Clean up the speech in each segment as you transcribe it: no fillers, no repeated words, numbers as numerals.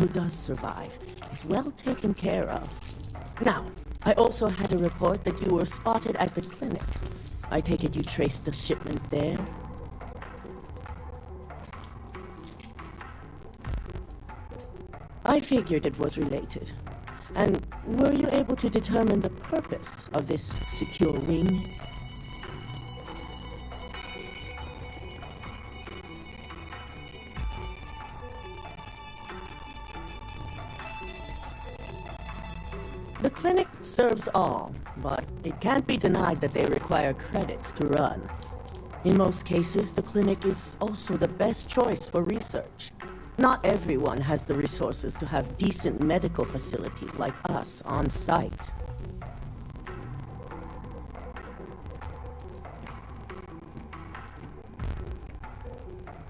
who does survive is well taken care of. Now, I also had a report that you were spotted at the clinic. I take it you traced the shipment there? I figured it was related. And were you able to determine the purpose of this secure wing? The clinic serves all, but it can't be denied that they require credits to run. In most cases, the clinic is also the best choice for research. Not everyone has the resources to have decent medical facilities like us on site.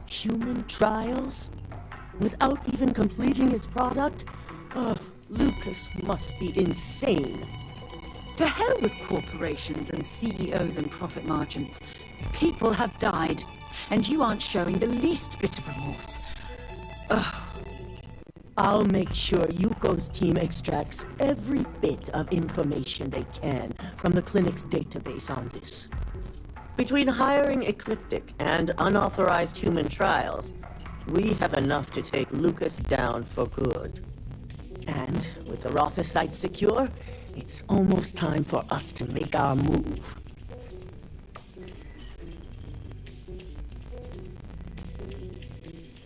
Human trials? Without even completing his product? Ugh. Lucas must be insane. To hell with corporations and CEOs and profit margins. People have died, and you aren't showing the least bit of remorse. Ugh. I'll make sure Yuko's team extracts every bit of information they can from the clinic's database on this. Between hiring Ecliptic and unauthorized human trials, we have enough to take Lucas down for good. And with the Rotha site secure, it's almost time for us to make our move.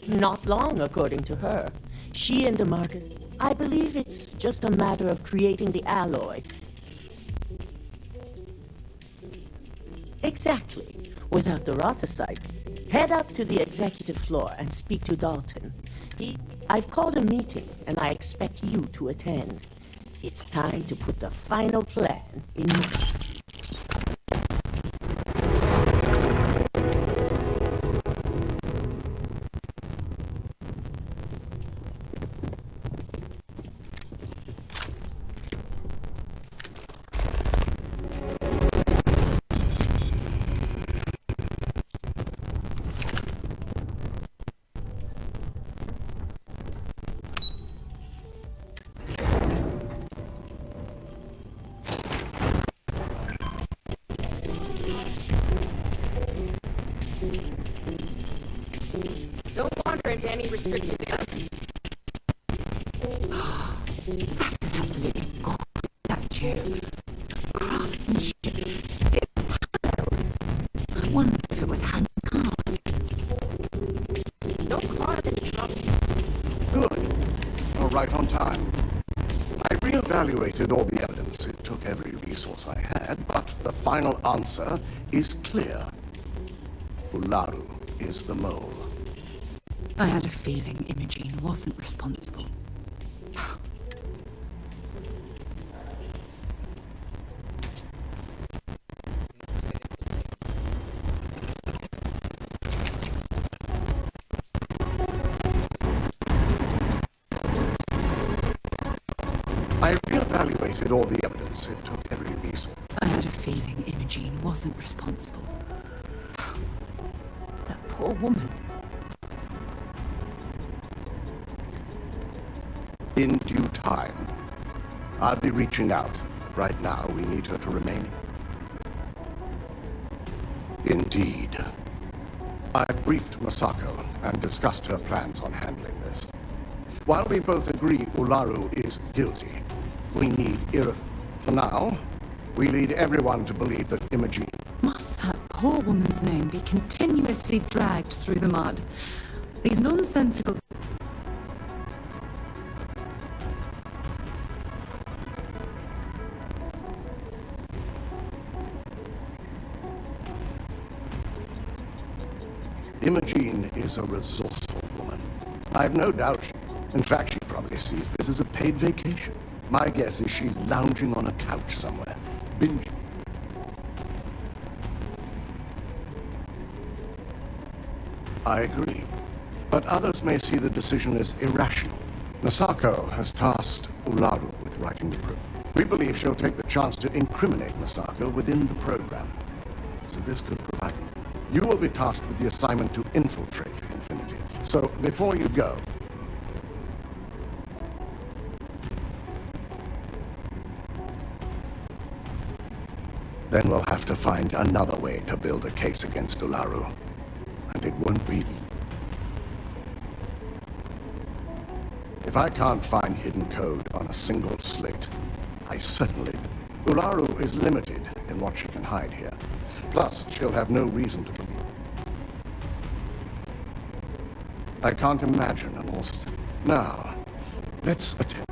Not long, according to her. She and DeMarcus, I believe it's just a matter of creating the alloy. Exactly. Without the Rotha site, head up to the executive floor and speak to Dalton. I've called a meeting, and I expect you to attend. It's time to put the final plan in motion. Into any restricted area. That's an absolutely gorgeous statue. Craftsmanship. It's tiled. I wonder if it was hand-carved. No cars in trouble. Good. You're right on time. I reevaluated all the evidence. It took every resource I had, but the final answer is clear. Ularu is the mole. I had a feeling Imogene wasn't responsible. I reevaluated all the evidence. It took every resource. I had a feeling Imogene wasn't responsible. That poor woman. In due time. I'll be reaching out. Right now, we need her to remain. Indeed. I've briefed Masako and discussed her plans on handling this. While we both agree Ularu is guilty, we need Irif. For now, we lead everyone to believe that Imogene... Must that poor woman's name be continuously dragged through the mud? These nonsensical... Imogene is a resourceful woman. I've no doubt in fact, she probably sees this as a paid vacation. My guess is she's lounging on a couch somewhere, binging. I agree. But others may see the decision as irrational. Masako has tasked Ularu with writing the program. We believe she'll take the chance to incriminate Masako within the program. So this could provide them. You will be tasked with the assignment to infiltrate Infinity. So before you go, Then we'll have to find another way to build a case against Ularu. And it won't be. If I can't find hidden code on a single slate, I certainly... Ularu is limited in what she can hide here. Plus, she'll have no reason to believe. I can't imagine a more... Now, let's attempt.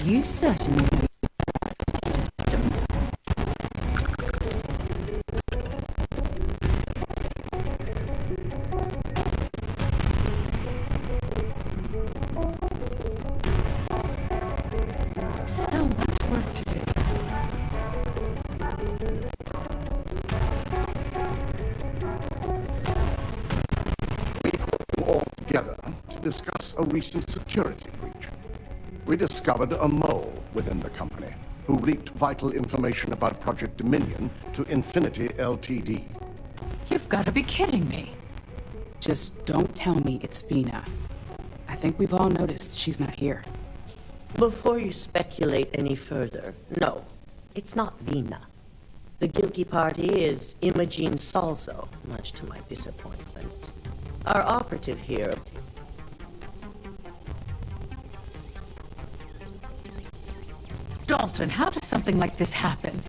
You certainly know your system. So much work to do. We called you all together to discuss a recent security breach. We discovered a mole within the company who leaked vital information about Project Dominion to Infinity Ltd. You've got to be kidding me. Just don't tell me it's Vina. I think we've all noticed she's not here. Before you speculate any further, no, it's not Vina. The guilty party is Imogene Salzo, much to my disappointment. Our operative here... Dalton, how does something like this happen?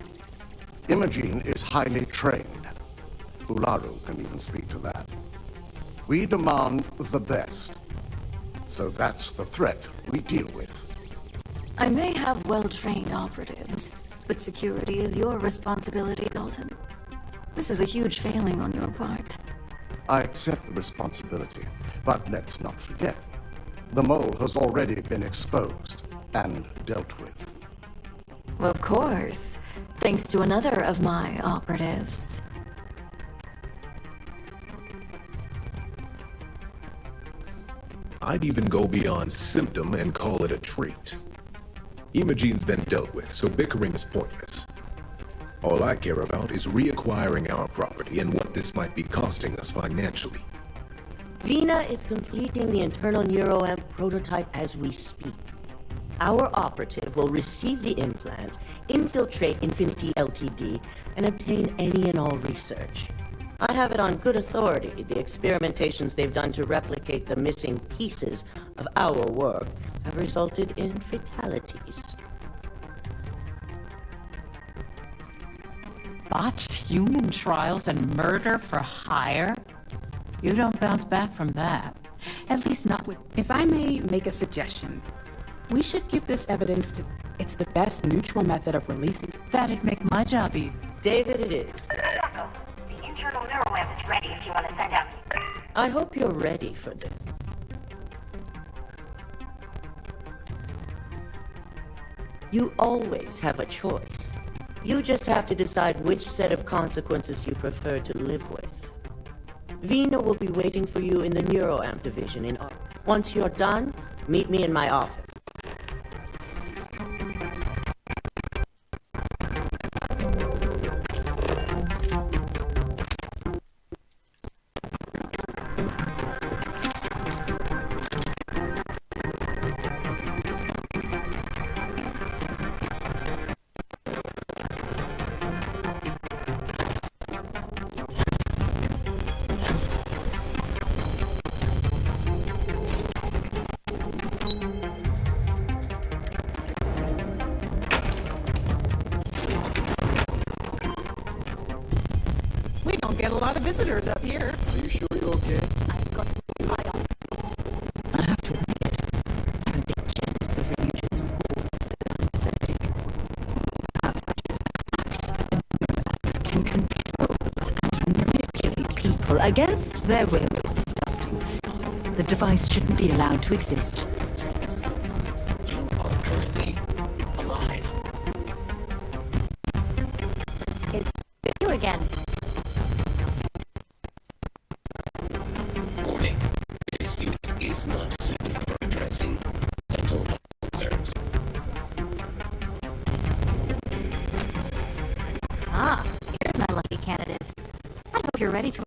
Imogene is highly trained. Ularu can even speak to that. We demand the best. So that's the threat we deal with. I may have well-trained operatives, but security is your responsibility, Dalton. This is a huge failing on your part. I accept the responsibility, but let's not forget. The mole has already been exposed and dealt with. Of course, thanks to another of my operatives. I'd even go beyond symptom and call it a trait. Imogene's been dealt with, so bickering is pointless. All I care about is reacquiring our property and what this might be costing us financially. Vina is completing the internal neuroamp prototype as we speak. Our operative will receive the implant, infiltrate Infinity Ltd, and obtain any and all research. I have it on good authority. The experimentations they've done to replicate the missing pieces of our work have resulted in fatalities. Botched human trials and murder for hire? You don't bounce back from that. At least not with... If I may make a suggestion, we should give this evidence to... It's the best neutral method of releasing. That'd make my job easy. David, it is. Masako, the internal neuroweb is ready if you want to send out... I hope you're ready for this. You always have a choice. You just have to decide which set of consequences you prefer to live with. Vina will be waiting for you in the neuroamp division in... Once you're done, meet me in my office. lot of visitors up here. Are you sure you're okay? I've got I have to admit, I'm a bit jealous of Ryujin's gorgeous aesthetic. Can control and manipulate people against their will is disgusting. The device shouldn't be allowed to exist. You are currently alive. It's you again. Warning. This unit is not suited for addressing mental health concerns. Ah, here's my lucky candidate. I hope you're ready to...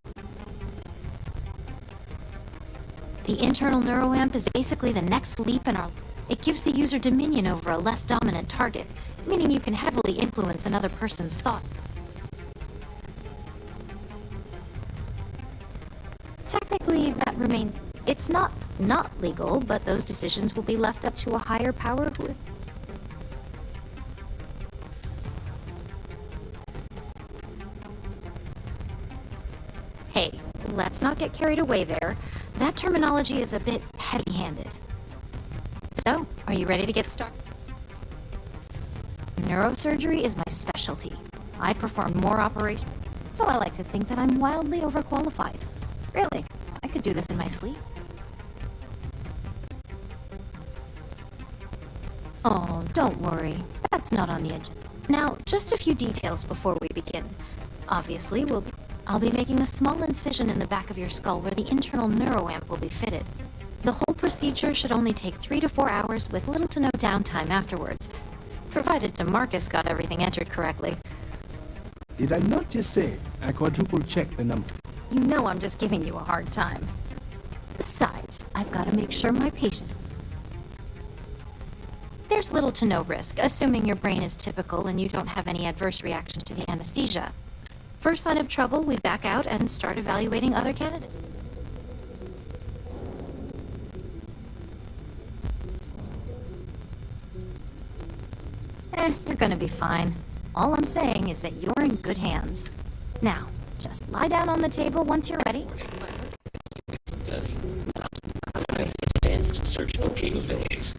The internal neuroamp is basically the next leap in our... It gives the user dominion over a less dominant target, meaning you can heavily influence another person's thought. Technically, that remains... It's not legal, but those decisions will be left up to a higher power who is... Hey, let's not get carried away there. That terminology is a bit heavy-handed. So, are you ready to get started? Neurosurgery is my specialty. I perform more operations, so I like to think that I'm wildly overqualified. Really, I could do this in my sleep. Oh, don't worry. That's not on the agenda. Now, just a few details before we begin. Obviously, I'll be making a small incision in the back of your skull where the internal neuroamp will be fitted. The whole procedure should only take 3 to 4 hours with little to no downtime afterwards, provided DeMarcus got everything entered correctly. Did I not just say I quadruple-checked the numbers? You know I'm just giving you a hard time. Besides, I've got to make sure my patient... There's little to no risk, assuming your brain is typical and you don't have any adverse reactions to the anesthesia. First sign of trouble, we back out and start evaluating other candidates. You're gonna be fine. All I'm saying is that you're in good hands. Now, just lie down on the table once you're ready. Does not possess advanced surgical capabilities.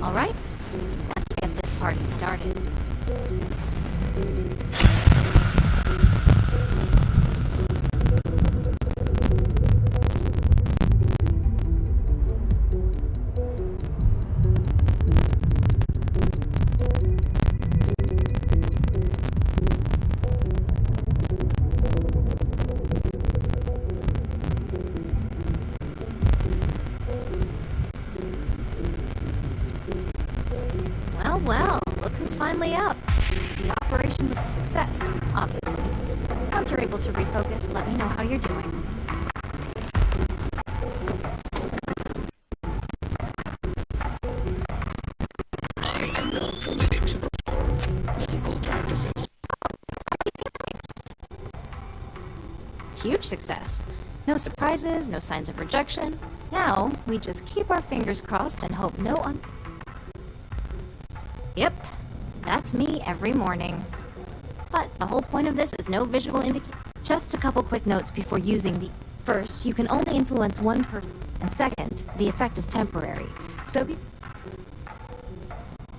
All right, let's get this party started. Well, look who's finally up. The operation was a success, obviously. Once you're able to refocus, let me know how you're doing. I am not permitted to perform medical practices. Huge success. No surprises, no signs of rejection. Now, we just keep our fingers crossed and hope no one... Yep, that's me every morning. But the whole point of this is no visual indication. Just a couple quick notes before using the... First, you can only influence one person. And second, the effect is temporary. So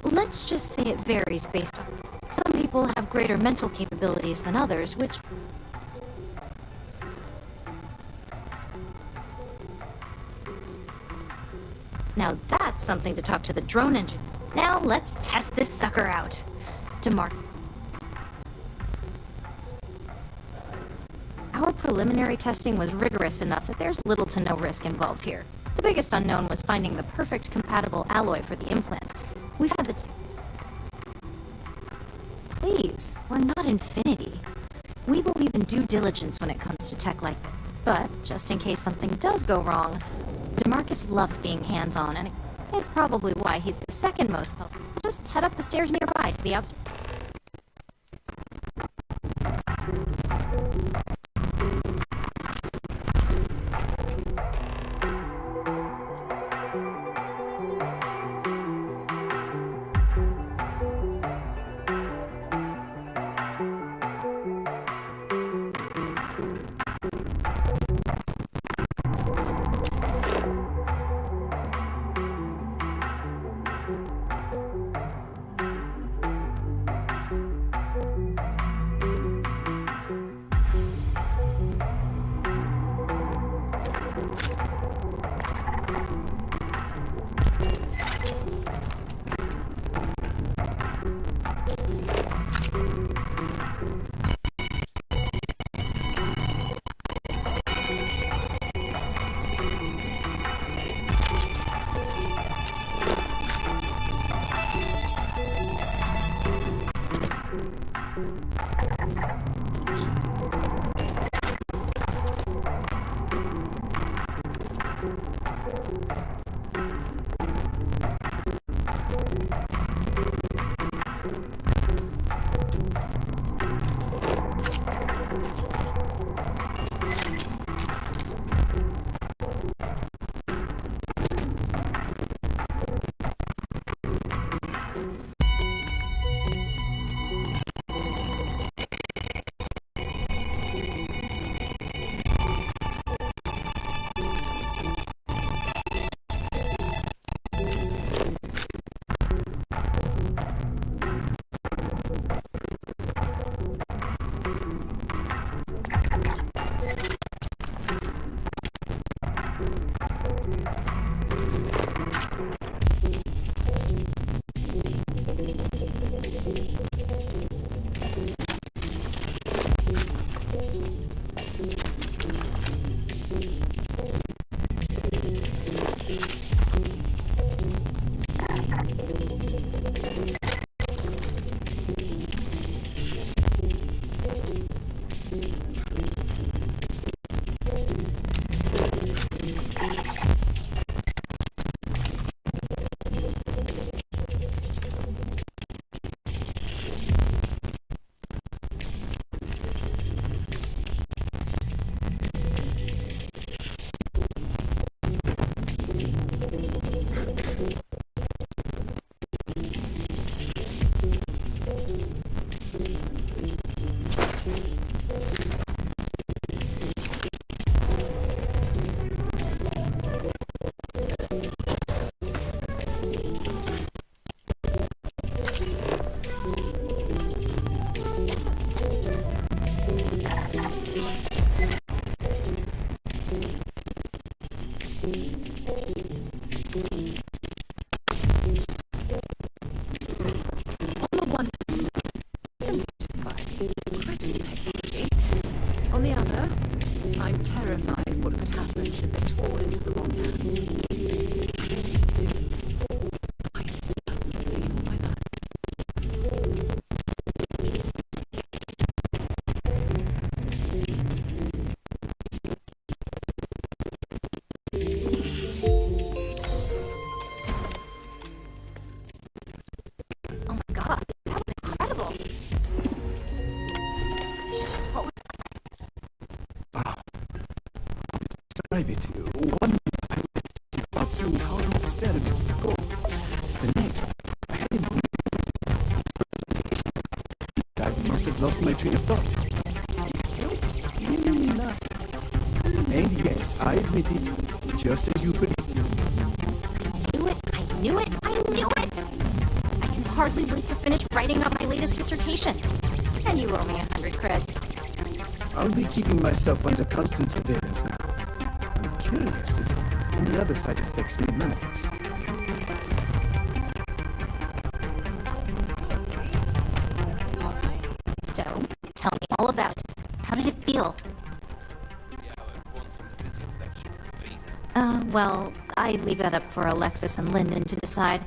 let's just say it varies based on... Some people have greater mental capabilities than others, which... Now that's something to talk to the drone engineer. Now let's test this sucker out. Our preliminary testing was rigorous enough that there's little to no risk involved here. The biggest unknown was finding the perfect compatible alloy for the implant. We've had the... Please, we're not Infinity. We believe in due diligence when it comes to tech like that. But, just in case something does go wrong, DeMarcus loves being hands-on, and it's probably why he's the second most popular. Just head up the stairs nearby to the On the other, I'm terrified what could happen should this fall into the wrong hands. I don't need to fight about something in my life. Oh my god, that was incredible. What was Describe it. One minute I was about seeing how the experiment would go. The next, I hadn't I must have lost my train of thought. It felt really nothing. And yes, I admit it, just as you predicted. I knew it! I can hardly wait to finish writing up my latest dissertation. And you owe me 100 credits. I'll be keeping myself under constant surveillance now. I'm curious if any other side effects may manifest. So, tell me all about it. How did it feel? Well, I leave that up for Alexis and Lyndon to decide.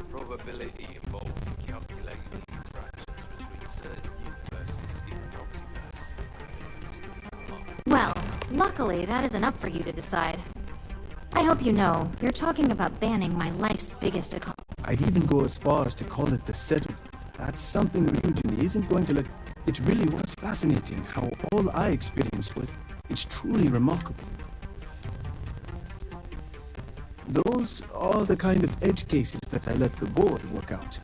Probability involved in calculating the interactions between certain universes in the multiverse. Well, luckily, that isn't up for you to decide. I hope you know, you're talking about banning my life's biggest accomplishment. I'd even go as far as to call it the settled. That's something Ryujin isn't going to let. It really was fascinating how all I experienced was. It's truly remarkable. Those are the kind of edge cases that I let the board work out.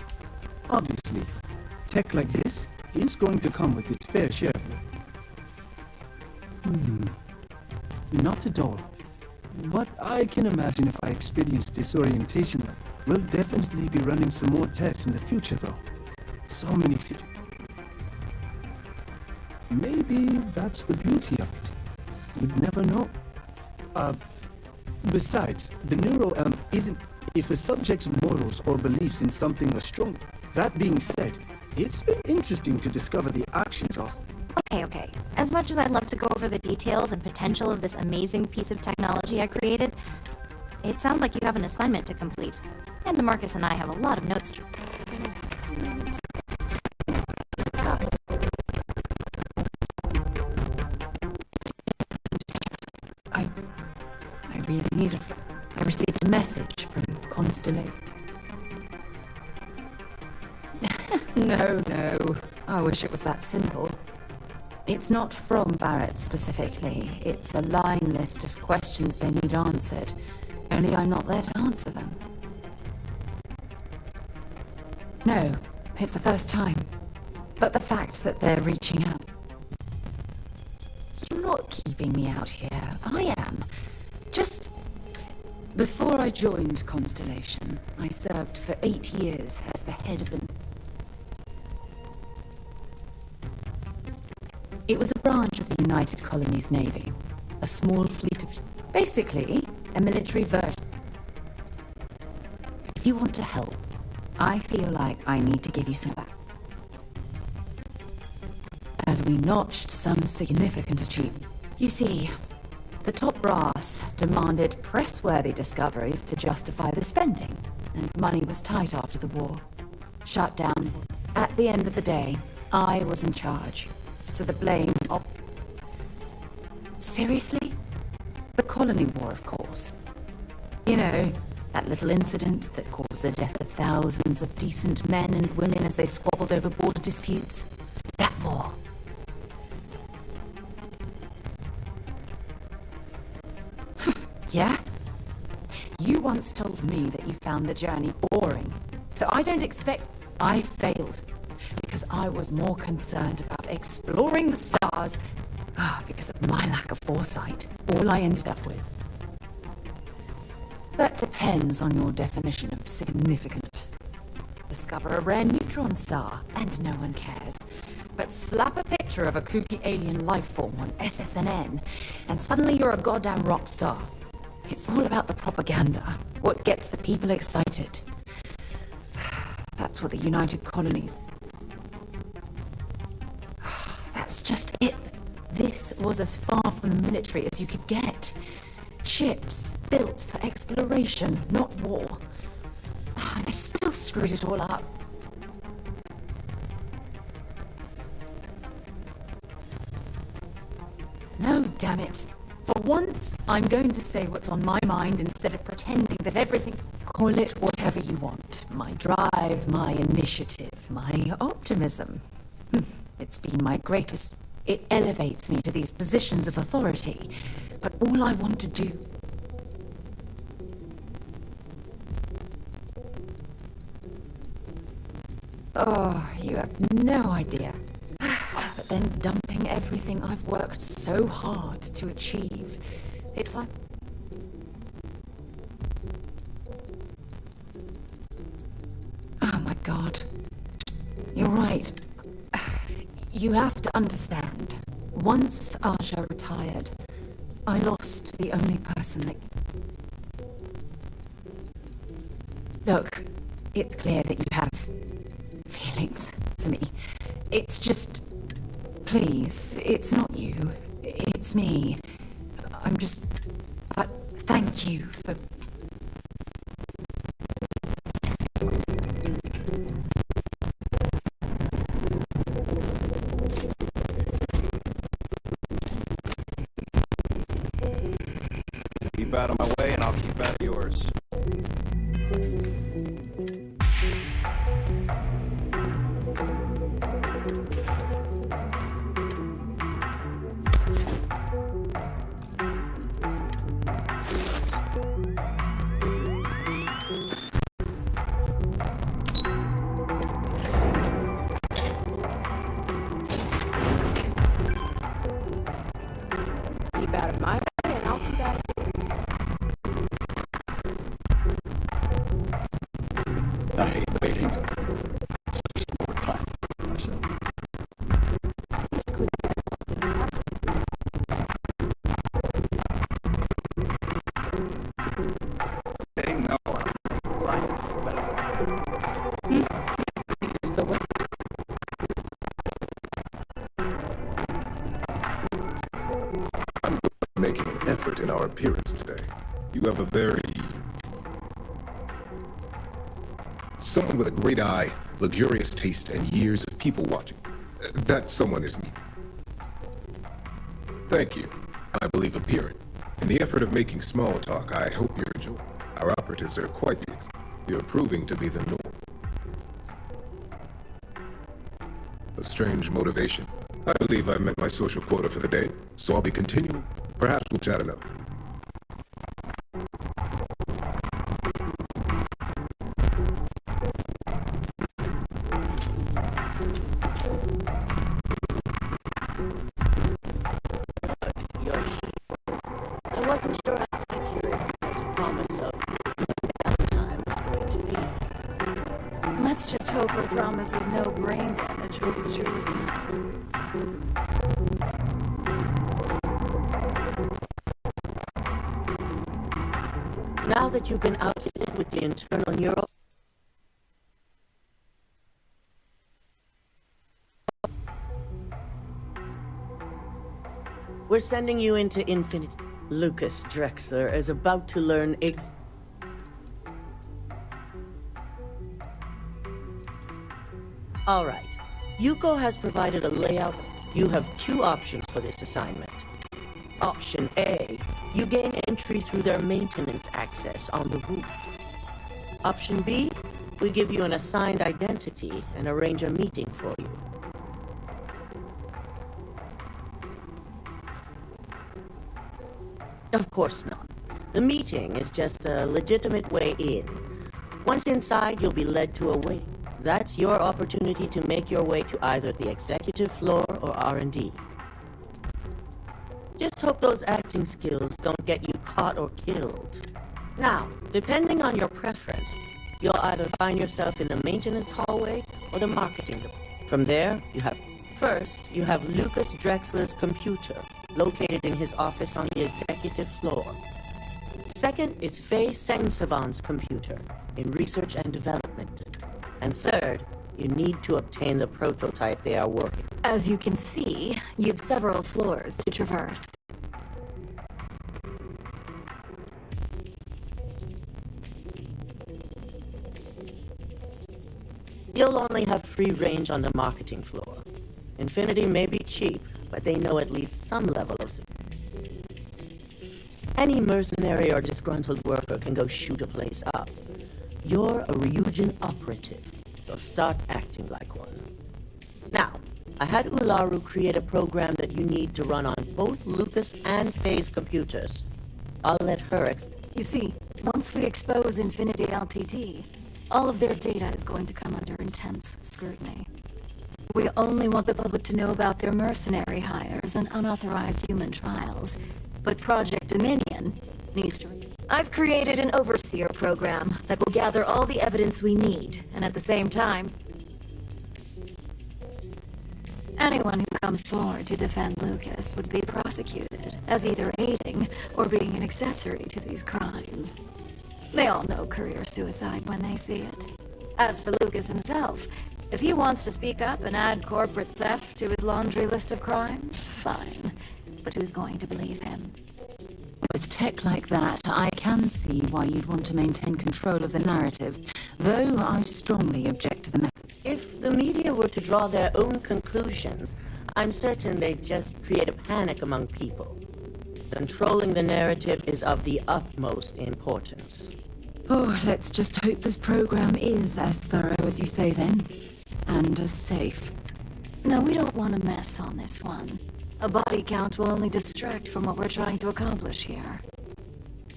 Obviously, tech like this is going to come with its fair share of it. Not at all. But I can imagine if I experience disorientation, we'll definitely be running some more tests in the future though. So many situations. Maybe that's the beauty of it. You'd never know. Besides, the neural isn't... If a subject's morals or beliefs in something are strong, that being said, it's been interesting to discover the actions of... Okay. As much as I'd love to go over the details and potential of this amazing piece of technology I created, It sounds like you have an assignment to complete. And Marcus and I have a lot of notes to discuss. I really need a... I received a message from Constellation. No. I wish it was that simple. It's not from Barrett specifically. It's a line list of questions they need answered. Only I'm not there to answer them. No, it's the first time. But the fact that they're reaching out... You're not keeping me out here. I am. Just... Before I joined Constellation, I served for 8 years as the head of the... It was a branch of the United Colonies Navy. A small fleet of... Basically, a military version. If you want to help, I feel like I need to give you some back. And we notched some significant achievement. You see, the top brass demanded press-worthy discoveries to justify the spending, and money was tight after the war. Shut down. At the end of the day, I was in charge. So the blame of... Seriously? The Colony War, of course. You know, that little incident that caused the death of thousands of decent men and women as they squabbled over border disputes. That war. Yeah? You once told me that you found the journey boring, so I don't expect... I failed. Because I was more concerned about exploring the stars because of my lack of foresight. All I ended up with. That depends on your definition of significant. Discover a rare neutron star, and no one cares. But slap a picture of a kooky alien life form on SSNN, and suddenly you're a goddamn rock star. It's all about the propaganda, what gets the people excited. That's what the United Colonies... That's just it. This was as far from the military as you could get. Ships built for exploration, not war. And I still screwed it all up. No, damn it. For once, I'm going to say what's on my mind instead of pretending that everything... Call it whatever you want. My drive, my initiative, my optimism. It's been my greatest... It elevates me to these positions of authority. But all I want to do... Oh, you have no idea. But then dumping everything I've worked so hard to achieve. It's like... Oh my God. You're right. You have to understand. Once Aja retired, I lost the only person that... Look, it's clear that you have feelings for me. It's just... Please, it's not you. It's me. I'm just... But thank you for... Keep out of my way and I'll keep out of yours. Keep out of my way and I'll keep out of yours. I hate waiting. Just more time for myself. Hey, no, I'm lying for better. Still with us. I'm making an effort in our appearance today. You have a very Someone with a great eye, luxurious taste, and years of people watching. That someone is me. Thank you. I believe appearing. In the effort of making small talk, I hope you're enjoying. Our operatives are quite the... You're proving to be the norm. A strange motivation. I believe I've met my social quota for the day, so I'll be continuing. Perhaps we'll chat another. I wasn't sure how accurate his promise of downtime was going to be. Let's just hope her promise of no brain damage holds true as well. Now that you've been outfitted with the internal neural... We're sending you into infinity. Lucas Drexler is about to learn All right. Yuko has provided a layout. You have two options for this assignment. Option A, you gain entry through their maintenance access on the roof. Option B, we give you an assigned identity and arrange a meeting for you. Of course not. The meeting is just a legitimate way in. Once inside, you'll be led to a wing. That's your opportunity to make your way to either the executive floor or R&D. Just hope those acting skills don't get you caught or killed. Now, depending on your preference, you'll either find yourself in the maintenance hallway or the marketing department. From there, First, you have Lucas Drexler's computer, located in his office on the executive floor. Second is Faye Sengsavan's computer, in research and development. And third, you need to obtain the prototype they are working. As you can see, you've several floors to traverse. You'll only have free range on the marketing floor. Infinity may be cheap, but they know at least some level of... Any mercenary or disgruntled worker can go shoot a place up. You're a Ryujin operative, so start acting like one. Now, I had Ularu create a program that you need to run on both Lucas and Faye's computers. I'll let her You see, once we expose Infinity LTD, all of their data is going to come under intense scrutiny. We only want the public to know about their mercenary hires and unauthorized human trials. But Project Dominion needs to... I've created an overseer program that will gather all the evidence we need, and at the same time, anyone who comes forward to defend Lucas would be prosecuted as either aiding or being an accessory to these crimes. They all know career suicide when they see it. As for Lucas himself, if he wants to speak up and add corporate theft to his laundry list of crimes, fine. But who's going to believe him? With tech like that, I can see why you'd want to maintain control of the narrative, though I strongly object to the method. If the media were to draw their own conclusions, I'm certain they'd just create a panic among people. Controlling the narrative is of the utmost importance. Oh, let's just hope this program is as thorough as you say then, and as safe. No, we don't want to mess on this one. A body count will only distract from what we're trying to accomplish here.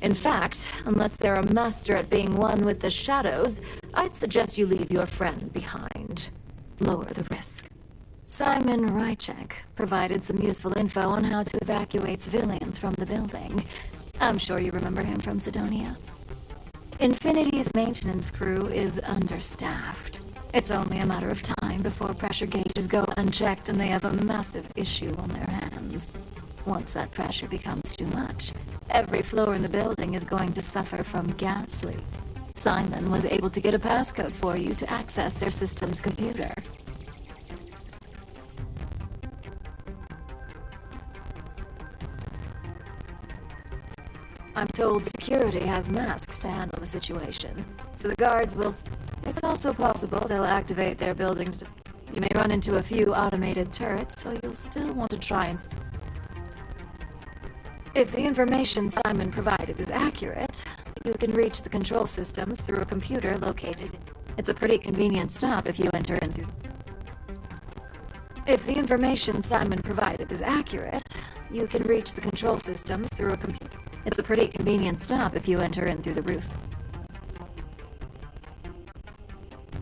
In fact, unless they're a master at being one with the shadows, I'd suggest you leave your friend behind. Lower the risk. Simon Rychek provided some useful info on how to evacuate civilians from the building. I'm sure you remember him from Sidonia. Infinity's maintenance crew is understaffed. It's only a matter of time before pressure gauges go unchecked and they have a massive issue on their hands. Once that pressure becomes too much, every floor in the building is going to suffer from gas leak. Simon was able to get a passcode for you to access their system's computer. I'm told security has masks to handle the situation, so the guards will... It's also possible they'll activate their buildings. You may run into a few automated turrets, so you'll still want to try and... If the information Simon provided is accurate, you can reach the control systems through a computer located. It's a pretty convenient stop if you enter in through... If the information Simon provided is accurate, you can reach the control systems through a computer. It's a pretty convenient stop if you enter in through the roof.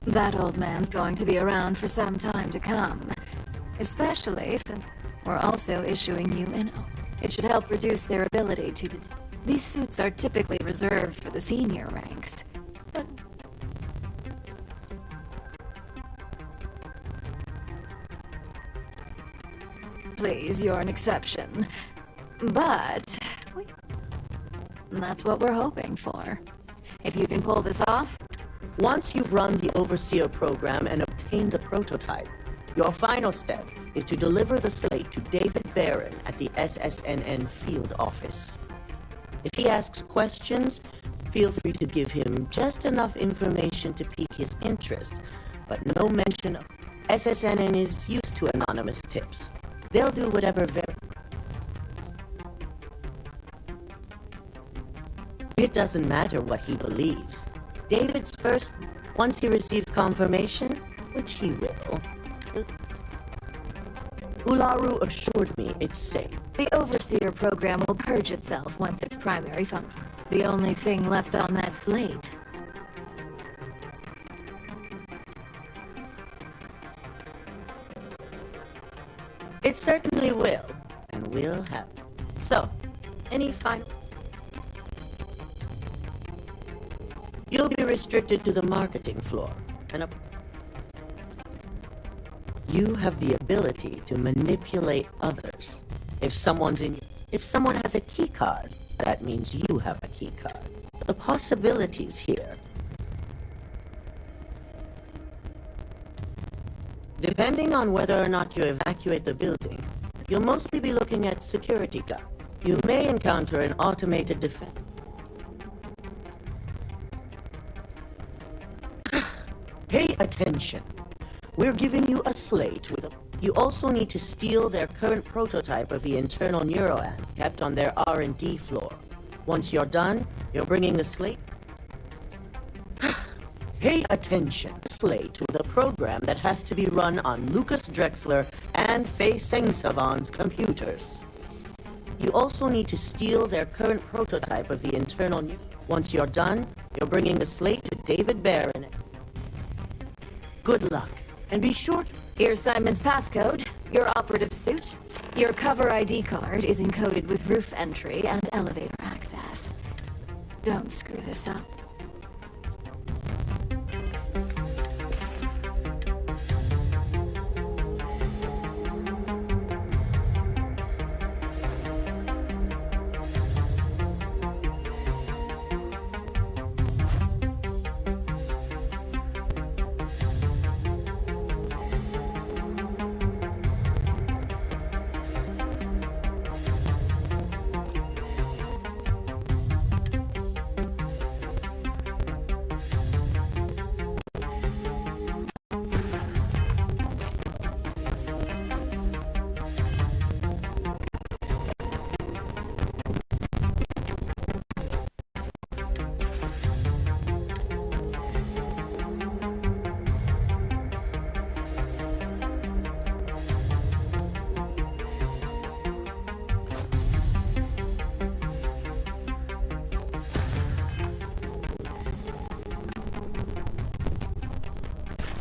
That old man's going to be around for some time to come, especially since we're also issuing you an... It should help reduce their ability to... These suits are typically reserved for the senior ranks, but... Please, you're an exception. But... That's what we're hoping for. If you can pull this off... Once you've run the Overseer program and obtained the prototype, your final step is to deliver the slate to David Barron at the SSNN field office. If he asks questions, feel free to give him just enough information to pique his interest, but no mention of... SSNN is used to anonymous tips. They'll do whatever It doesn't matter what he believes. David's first, once he receives confirmation, which he will, Ularu assured me it's safe. The Overseer program will purge itself once its primary function. The only thing left on that slate. It certainly will, and will happen. So, any final... You'll be restricted to the marketing floor, and you have the ability to manipulate others. If someone has a key card, that means you have a key card. The possibilities here. Depending on whether or not you evacuate the building, you'll mostly be looking at security guards. You may encounter an automated defense. Pay attention. We're giving you a slate with a... You also need to steal their current prototype of the internal neuroamp kept on their R&D floor. Once you're done, you're bringing the slate... Pay attention. Slate with a program that has to be run on Lucas Drexler and Fei Sengsavan's computers. You also need to steal their current prototype of the internal... Once you're done, you're bringing the slate to David Barron. Good luck, and be sure to... Here's Simon's passcode, your operative suit. Your cover ID card is encoded with roof entry and elevator access. Don't screw this up.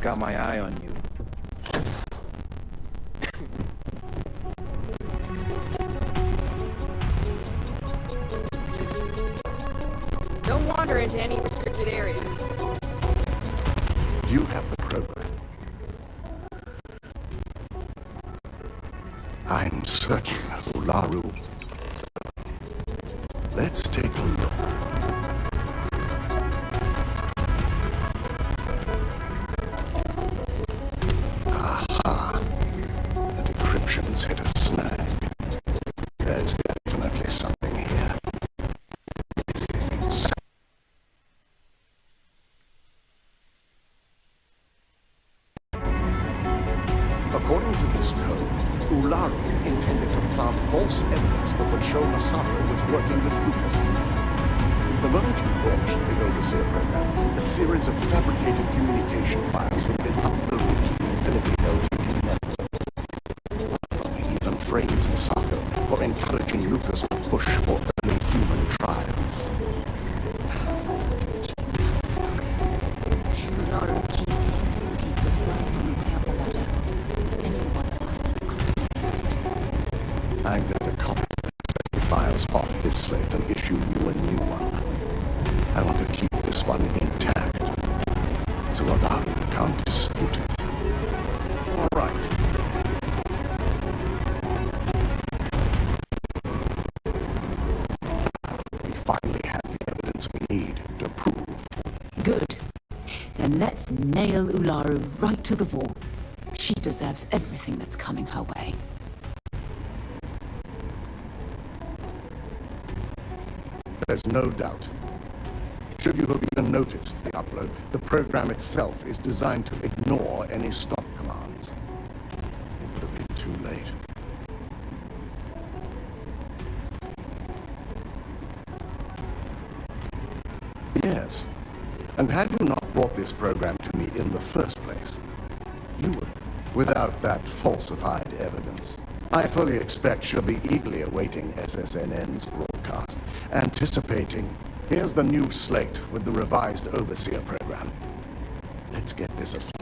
Got my eye on you. Don't wander into any restricted areas. You have the program. I'm searching Ularu. Let's take a look. Aha! The decryption's hit a snag. There's definitely something here. This is working with Lucas. The moment you launched the Overseer program, a series of fabricated communication files would have been uploaded to the Infinity LTD network. One of them even frames Misako for encouraging Lucas to push for early human trials. Ularu keeps using people's words on the way up the ladder. Any one of us could be next. I'm going to copy the files off this slate and issue you a new one. I want to keep this one intact, so Ularu can't dispute it. All right. We finally have the evidence we need to prove. Good. Then let's nail Ularu right to the wall. She deserves everything that's coming her way. There's no doubt. Should you have even noticed the upload, the program itself is designed to ignore any stop commands. It would have been too late. Yes. And had you not brought this program to me in the first place, you would, without that falsified evidence. I fully expect she'll be eagerly awaiting SSNN's broadcast, anticipating, here's the new slate with the revised Overseer program. Let's get this aside.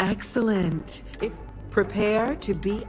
Excellent. If prepare to be...